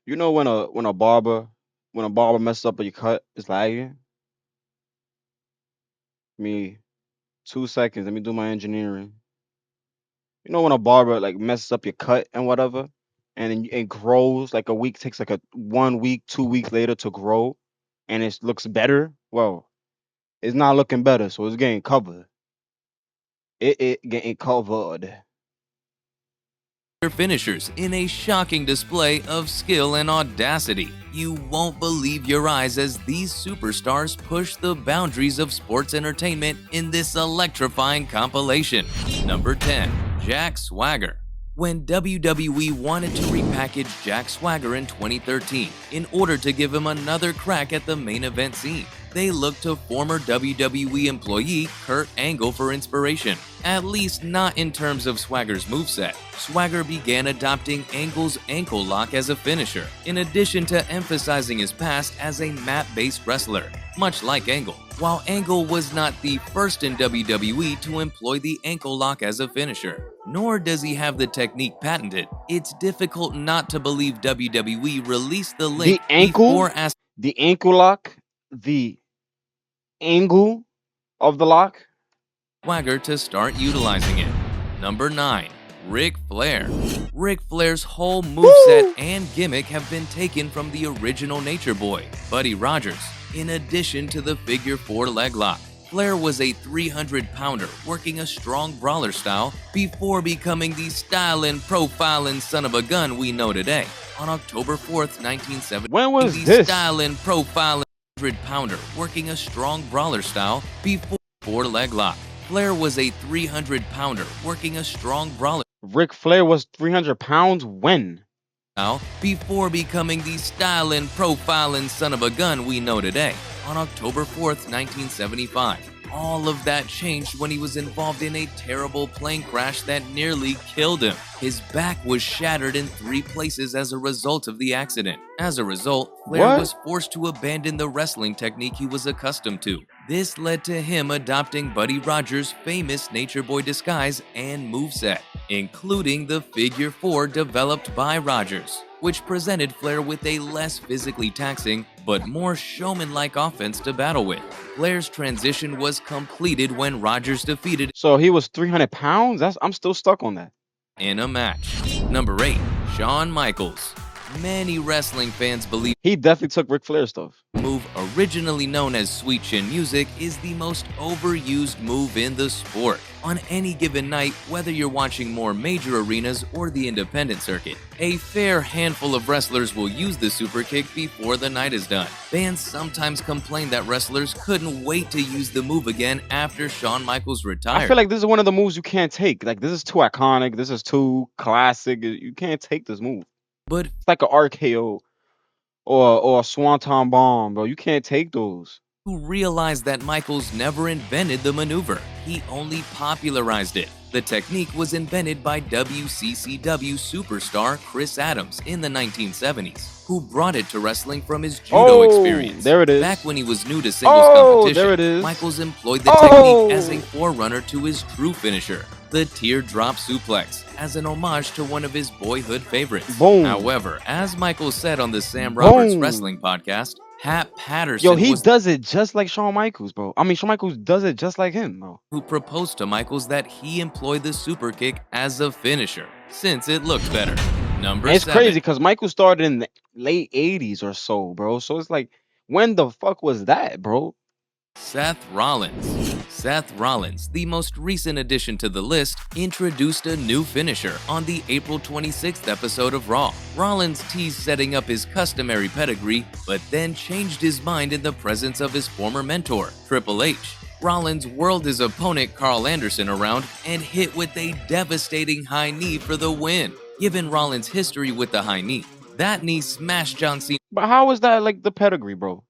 You know when a barber messes up your cut, it's lagging. Me 2 seconds. Let me do my engineering. You know when a barber like messes up your cut and whatever, and then it grows like a week takes like a 1 week, 2 weeks later to grow, and it looks better. Well, it's not looking better, so it's getting covered. It getting covered. finishers in a shocking display of skill and audacity. You won't believe your eyes as these superstars push the boundaries of sports entertainment in this electrifying compilation. Number 10. Jack Swagger. When WWE wanted to repackage Jack Swagger in 2013 in order to give him another crack at the main event scene, they looked to former WWE employee Kurt Angle for inspiration, at least not in terms of Swagger's moveset. Swagger began adopting Angle's ankle lock as a finisher, in addition to emphasizing his past as a mat-based wrestler, much like Angle. While Angle was not the first in WWE to employ the ankle lock as a finisher, nor does he have the technique patented, it's difficult not to believe WWE released the link before asking The ankle lock, the angle of the lock. Swagger to start utilizing it. Number 9. Ric Flair. Ric Flair's whole moveset and gimmick have been taken from the original Nature Boy, Buddy Rogers, in addition to the figure 4 leg lock. Flair was a 300-pounder working a strong brawler style before becoming the styling, profiling son of a gun we know today. On October 4th, 1970, When was the this? styling, profiling 300-pounder working a strong brawler style before 4 leg lock. Flair was a 300-pounder working a strong brawler Ric Flair was 300 pounds when? style before becoming the styling, profiling son of a gun we know today. On October 4th, 1975, all of that changed when he was involved in a terrible plane crash that nearly killed him. His back was shattered in 3 places as a result of the accident. As a result, Flair was forced to abandon the wrestling technique he was accustomed to. This led to him adopting Buddy Rogers' famous Nature Boy disguise and moveset, including the figure 4 developed by Rogers, which presented Flair with a less physically taxing but more showman-like offense to battle with. Flair's transition was completed when Rogers defeated So he was 300 pounds? I'm still stuck on that. in a match. Number 8. Shawn Michaels. Many wrestling fans believe He definitely took Ric Flair stuff. the move originally known as Sweet Chin Music is the most overused move in the sport. On any given night, whether you're watching more major arenas or the independent circuit, a fair handful of wrestlers will use the super kick before the night is done. Fans sometimes complain that wrestlers couldn't wait to use the move again after Shawn Michaels retired. I feel like this is one of the moves you can't take. Like, this is too iconic. This is too classic. You can't take this move. But It's like an RKO or a Swanton Bomb, bro. You can't take those. who realized that Michaels never invented the maneuver. He only popularized it. The technique was invented by WCCW superstar Chris Adams in the 1970s, who brought it to wrestling from his judo experience. There it is. Back when he was new to singles competition, there it is. Michaels employed the technique as a forerunner to his true finisher, the teardrop suplex, as an homage to one of his boyhood favorites. Boom. However, as Michaels said on the Sam Roberts Boom. Wrestling podcast, Hap Patterson Yo, he was does it just like Shawn Michaels, bro. I mean, Shawn Michaels does it just like him, bro. who proposed to Michaels that he employ the super kick as a finisher, since it looked better. Number And it's 7. crazy because Michael started in the late 80s or so, bro. So it's like, when the fuck was that, bro? Seth Rollins. Seth Rollins, the most recent addition to the list, introduced a new finisher on the April 26th episode of Raw. Rollins teased setting up his customary pedigree, but then changed his mind in the presence of his former mentor, Triple H. Rollins whirled his opponent Carl Anderson around and hit with a devastating high knee for the win. Given Rollins' history with the high knee, that knee smashed John Cena But how is that like the pedigree, bro?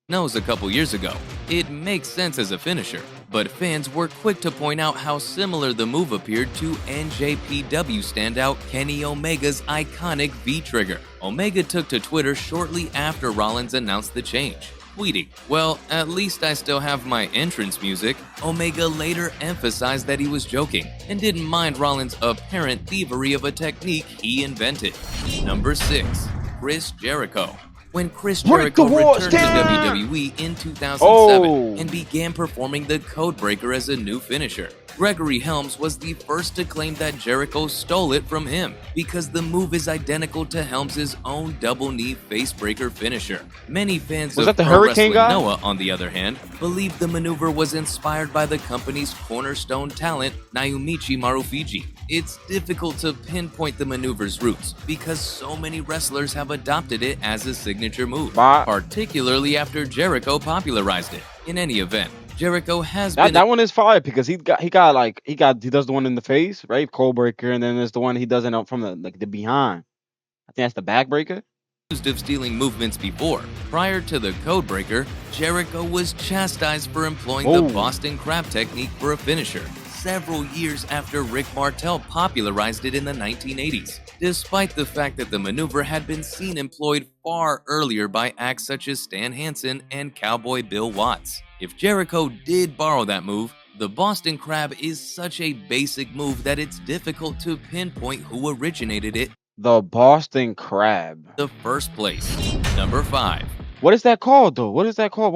nose a couple years ago. It makes sense as a finisher, but fans were quick to point out how similar the move appeared to NJPW standout Kenny Omega's iconic V-trigger. Omega took to Twitter shortly after Rollins announced the change, tweeting, "Well, at least I still have my entrance music." Omega later emphasized that he was joking and didn't mind Rollins' apparent thievery of a technique he invented. Number 6. Chris Jericho. When Chris Break the Jericho walls returned to down! WWE in 2007 Oh, and began performing the Codebreaker as a new finisher, Gregory Helms was the first to claim that Jericho stole it from him because the move is identical to Helms' own double knee facebreaker finisher. Many fans was of that the Pro Hurricane Wrestling guy? Noah, on the other hand, believe the maneuver was inspired by the company's cornerstone talent, Naomichi Marufuji. It's difficult to pinpoint the maneuver's roots because so many wrestlers have adopted it as a signature move, Bye. particularly after Jericho popularized it. In any event, Jericho has That been that one is fire because he does the one in the face, right? Cold breaker, and then there's the one he does it out from the behind. I think that's the back breaker. accused of stealing movements before. Prior to the Codebreaker, Jericho was chastised for employing the Oh. Boston Crab technique for a finisher, several years after Rick Martel popularized it in the 1980s, despite the fact that the maneuver had been seen employed far earlier by acts such as Stan Hansen and Cowboy Bill Watts. If Jericho did borrow that move, the Boston Crab is such a basic move that it's difficult to pinpoint who originated it in The Boston Crab. the first place. Number 5. What is that called though? What is that called?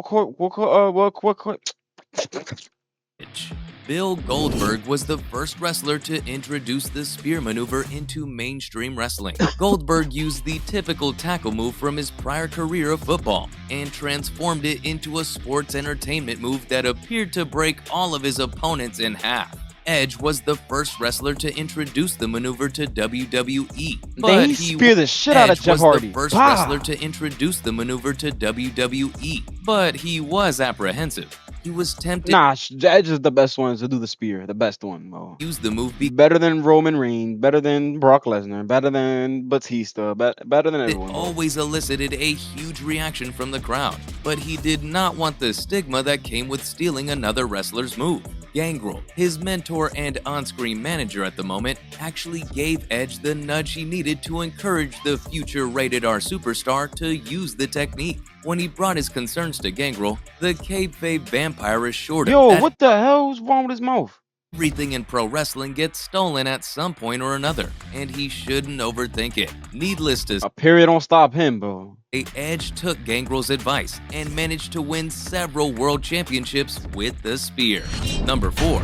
Bill Goldberg was the first wrestler to introduce the spear maneuver into mainstream wrestling. Goldberg used the typical tackle move from his prior career of football and transformed it into a sports entertainment move that appeared to break all of his opponents in half. Edge was the first wrestler to introduce the maneuver to WWE. Then he speared the shit out of Edge Jeff was Hardy. the first Bah! wrestler to introduce the maneuver to WWE, but he was apprehensive. He was tempted Nah, Edge is the best one to do the spear. The best one, bro. to use the move Better than Roman Reigns. Better than Brock Lesnar. Better than Batista. Better than It everyone. bro. always elicited a huge reaction from the crowd, but he did not want the stigma that came with stealing another wrestler's move. Gangrel, his mentor and on-screen manager at the moment, actually gave Edge the nudge he needed to encourage the future rated R superstar to use the technique. When he brought his concerns to Gangrel, the kayfabe vampire assured him Yo, that what the hell's wrong with his mouth? everything in pro wrestling gets stolen at some point or another, and he shouldn't overthink it. Needless to A period don't stop him, bro. say, Edge took Gangrel's advice and managed to win several world championships with the spear. Number 4.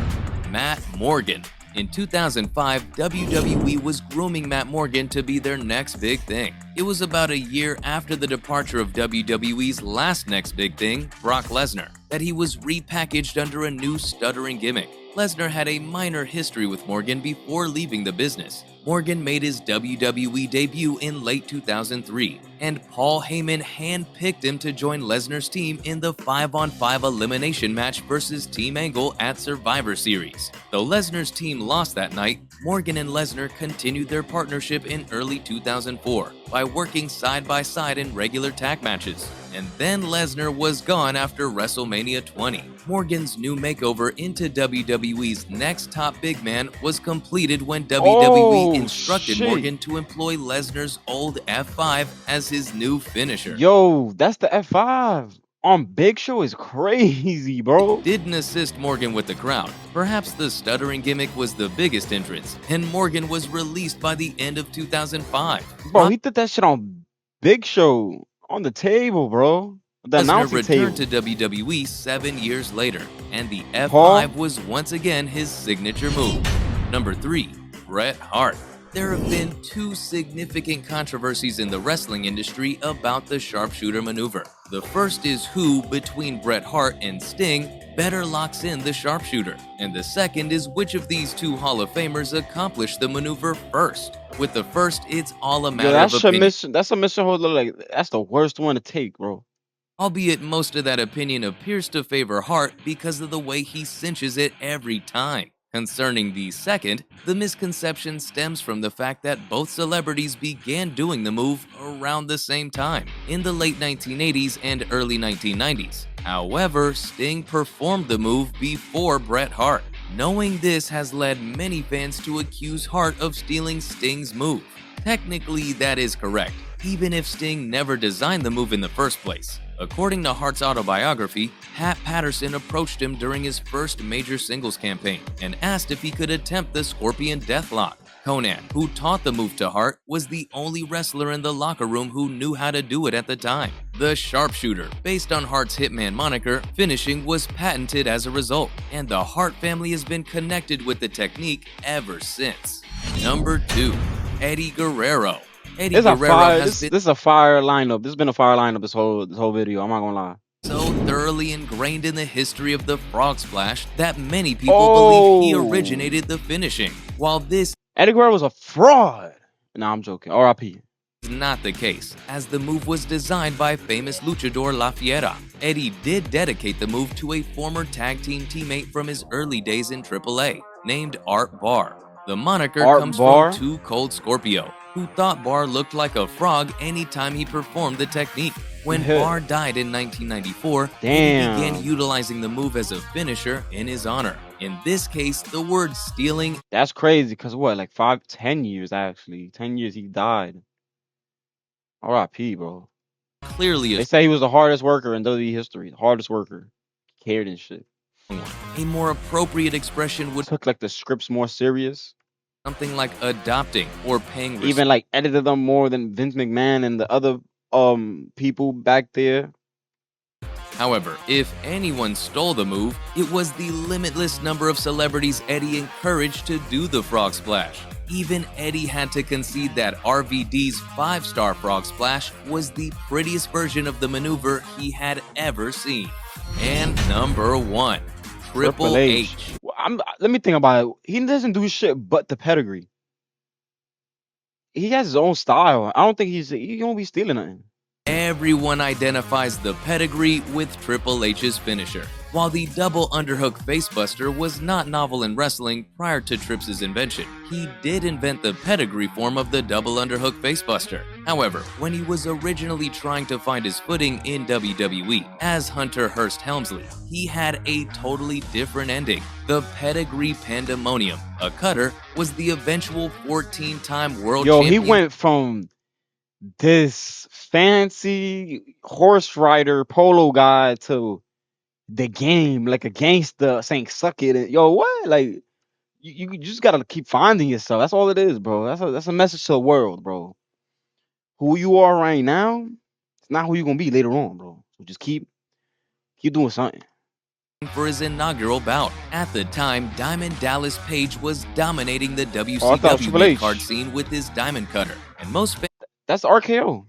Matt Morgan. In 2005, WWE was grooming Matt Morgan to be their next big thing. It was about a year after the departure of WWE's last next big thing, Brock Lesnar, that he was repackaged under a new stuttering gimmick. Lesnar had a minor history with Morgan before leaving the business. Morgan made his WWE debut in late 2003, and Paul Heyman handpicked him to join Lesnar's team in the 5-on-5 elimination match versus Team Angle at Survivor Series. Though Lesnar's team lost that night, Morgan and Lesnar continued their partnership in early 2004 by working side by side in regular tag matches. And then Lesnar was gone after WrestleMania 20. Morgan's new makeover into WWE's next top big man was completed when WWE instructed shit. Morgan to employ Lesnar's old F5 as his new finisher. Yo, that's the F5 on Big Show is crazy, bro. Didn't assist Morgan with the crowd. Perhaps the stuttering gimmick was the biggest entrance, and Morgan was released by the end of 2005. Bro, he did that shit on Big Show on the table, bro. The Lesnar announcing table. returned to WWE 7 years later, and the F5 Paul? was once again his signature move. Number 3. Bret Hart. There have been 2 significant controversies in the wrestling industry about the sharpshooter maneuver. The first is who, between Bret Hart and Sting, better locks in the sharpshooter. And the second is which of these 2 Hall of Famers accomplished the maneuver first. With the first, it's all a matter Yo, of opinion. that's submission hold like that's the worst one to take, bro. Albeit most of that opinion appears to favor Hart because of the way he cinches it every time. Concerning the second, the misconception stems from the fact that both celebrities began doing the move around the same time, in the late 1980s and early 1990s. However, Sting performed the move before Bret Hart. Knowing this has led many fans to accuse Hart of stealing Sting's move. Technically, that is correct, even if Sting never designed the move in the first place. According to Hart's autobiography, Pat Patterson approached him during his first major singles campaign and asked if he could attempt the Scorpion Deathlock. Conan, who taught the move to Hart, was the only wrestler in the locker room who knew how to do it at the time. The sharpshooter, based on Hart's Hitman moniker, finishing was patented as a result, and the Hart family has been connected with the technique ever since. Number 2. Eddie Guerrero. Eddie It's a Guerrero fire. has This been this is a fire lineup. This has been a fire lineup. This whole video. I'm not gonna lie. so thoroughly ingrained in the history of the frog splash that many people believe he Oh, originated the finishing. While this Eddie Guerrero was a fraud. Nah, I'm joking. R.I.P. is not the case, as the move was designed by famous luchador La Fiera. Eddie did dedicate the move to a former tag team teammate from his early days in AAA, named Art Barr. The moniker Art comes from Bar. Too Cold Scorpio, who thought Barr looked like a frog anytime he performed the technique. When Barr died in 1994, Eddie began Damn, utilizing the move as a finisher in his honor. In this case, the word stealing that's crazy. Cause what, like 5, 10 years actually. 10 years he died. R.I.P. Bro. clearly They say he was the hardest worker in WWE history. The hardest worker. Cared and shit. one. A more appropriate expression would be Took like the scripts more serious. something like adopting or paying respect. Even like edited them more than Vince McMahon and the other people back there. However, if anyone stole the move, it was the limitless number of celebrities Eddie encouraged to do the frog splash. Even Eddie had to concede that RVD's 5-star frog splash was the prettiest version of the maneuver he had ever seen. And number 1, Triple H. Well, let me think about it. He doesn't do shit but the pedigree. He has his own style. I don't think he don't be stealing nothing. Everyone identifies the pedigree with Triple H's finisher. While the double underhook facebuster was not novel in wrestling prior to Trips' invention, he did invent the pedigree form of the double underhook facebuster. However, when he was originally trying to find his footing in WWE as Hunter Hearst Helmsley, he had a totally different ending. The pedigree pandemonium, a cutter, was the eventual 14-time world Yo, champion. he went from this fancy horse rider polo guy to the game, like a gangster saying "suck it." And, yo, what? Like you just gotta keep finding yourself. That's all it is, bro. That's a message to the world, bro. Who you are right now, it's not who you gonna be later on, bro. So just keep doing something. For his inaugural bout. At the time, Diamond Dallas Page was dominating the Oh, I thought it was WCW Triple mid-card H. scene with his diamond cutter, and most fans That's RKO.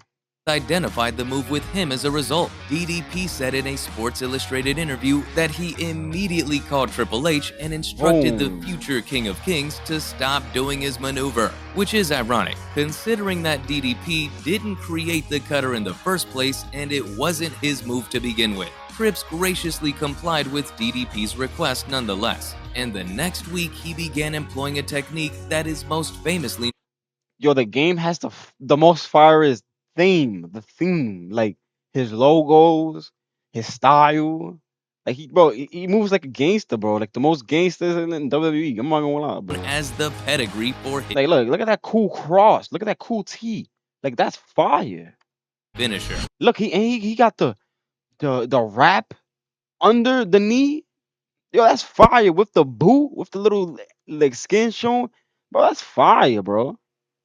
identified the move with him as a result. DDP said in a Sports Illustrated interview that he immediately called Triple H and instructed the Boom. future King of Kings to stop doing his maneuver, which is ironic, considering that DDP didn't create the cutter in the first place and it wasn't his move to begin with. Trips graciously complied with DDP's request nonetheless, and the next week he began employing a technique that is most famously Yo, the game has the most fire is the theme, like his logos, his style. Like he moves like a gangster, bro. Like the most gangsters in WWE. I'm not gonna lie, known bro. as the pedigree for his Like look at that cool cross. Look at that cool T. Like that's fire. finisher. Look, he got the wrap under the knee. Yo, that's fire with the boot, with the little like skin showing. Bro, that's fire, bro.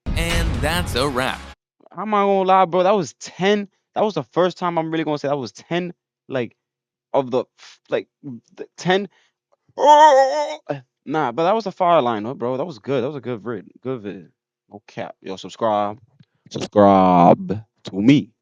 And that's a wrap. I'm not gonna lie, bro. That was 10. That was the first time I'm really gonna say that was 10, like, of the, like, the 10. Oh! Nah, but that was a fire lineup, bro. That was good. That was a good vid. Good vid. No cap. Yo, subscribe. Subscribe to me.